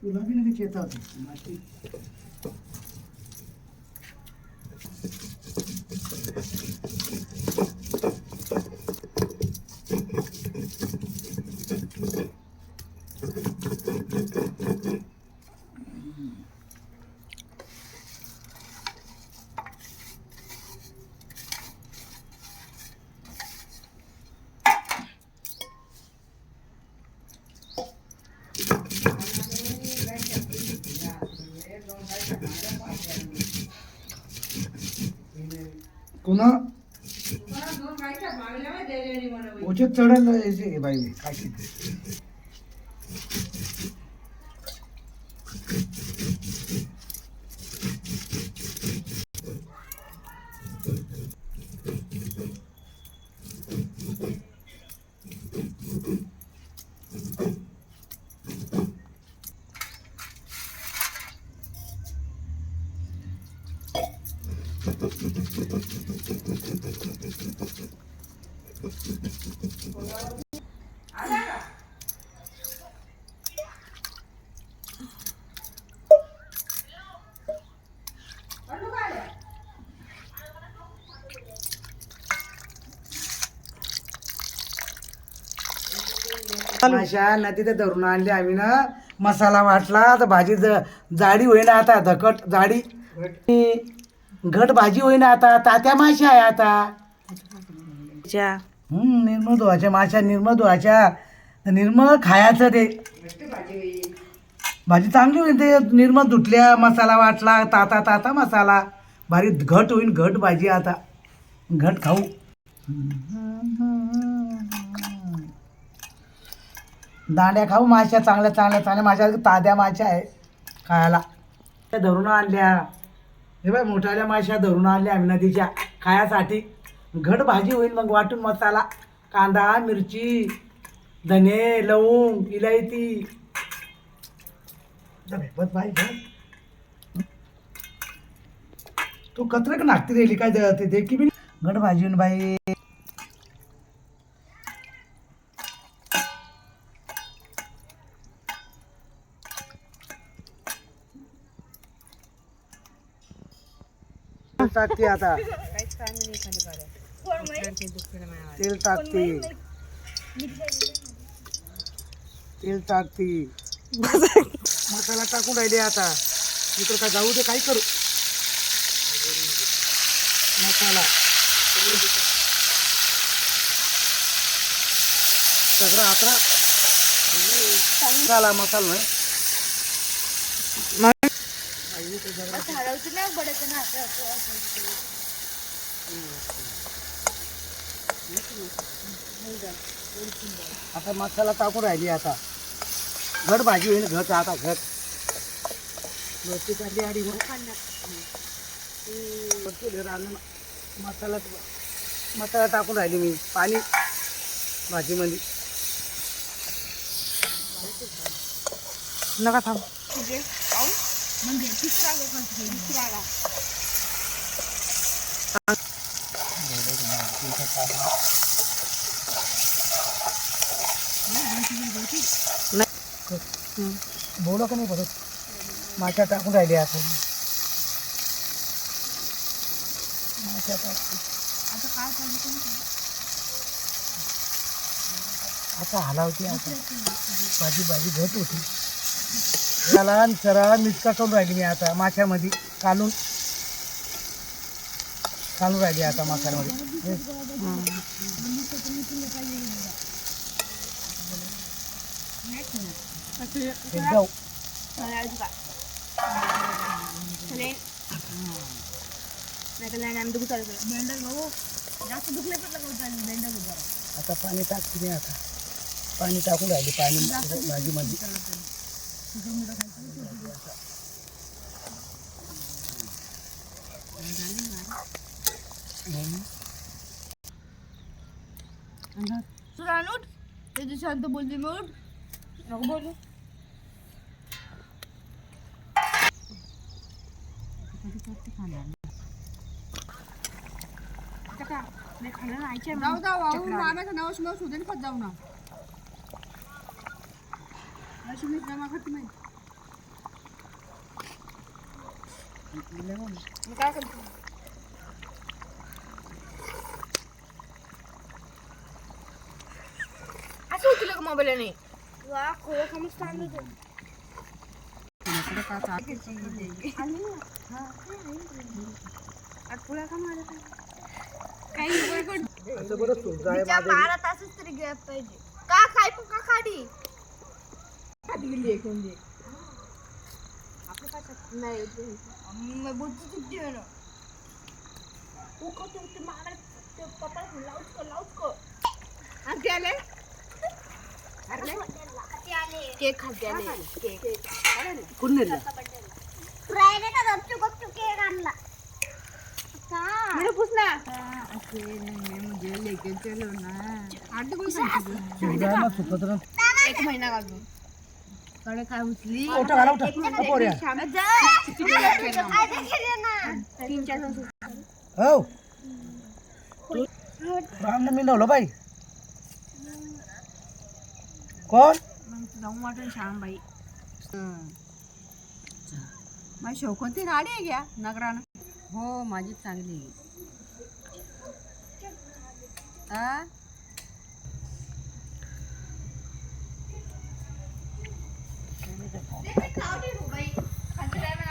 तुला बी नाही येत होती माती. पुन्हा उचत चढायला यायचे बाई काय किती. माशा नदीत धरून आणली आम्ही ना. मसाला वाटला तर भाजी जाडी होईना आता. धकट जाडी घट भाजी होईना आता. तात्या माशा आहे आता. निर्मळ धुवाच्या माशा, निर्मळ धुवाच्या. निर्मळ खायचं ते भाजी चांगली होईल. ते निर्मळ धुतल्या मसाला वाटला ताता ताता मसाला भारी घट होईल. घट भाजी आता घट खाऊ. दांड्या खाऊ माश्या चांगल्या चांगल्या चांगल्या. माझ्या ताज्या माश्या आहे खायला. त्या धरून आणल्या हे बाय. मोठ्याल्या माश्या धरून आणल्या आम्ही नदीच्या खायासाठी. घट भाजी होईल मग वाटून मसाला कांदा मिरची धने लवंग इलायची. बस बाई तू कचरक नागती राहिली काय ते देखी बी. घट भाजी होईल बाई. टाकते आता तेल टाकते. तेल टाकते. मसाला टाकून राहिले आता. इकडं का जाऊ दे काय करू. मसाला सगळं आता झाला मसाला आता मसाला टाकून राहिली आता. घट भाजी होईल. घट आता घट वरती काढली आधी मसाला मसाला टाकून राहिली मी. पाणी भाजीमध्ये नका थांब. बोला का नाही परत. माशा टाकून राहिली आता. माशा टाकते आता हलावते. आता भाजी भाजी घट होती. त्याला सरळ मिक्स करून राहिली मी आता माशामध्ये. कालून कालून राहिली आता मसाल्यामध्ये. जाऊ आता पाणी टाकते मी. आता पाणी टाकून राहिले पाणी भाजीमध्ये. शांत बोलते मग नको बोलू. जाऊ जाऊ मामाचं नाव सुद्धा सुधीन खात जाऊ ना. अशी मी प्रेमा खाती माहिती. मी काय करतो असं होतील का मोबाईलने वा खोया कमच आणलं असं बरं तुझं आहे माझं. 12 तासच तरी गॅप पाहिजे का खाय पण का खाडी नाही बुद्धी चुकती आहे ना केक खाते केक कोण नेलं? शिवरायांना सुखत ना. एक महिना घालून कडे काय उचली उठा घाला, उठा. पोऱ्या. हो तू रामने मी नवलं बाई कोण जाऊन वाटून श्याम बाई माझी शोकोती गाडी आहे घ्या नगरानं हो माझी चांगली हा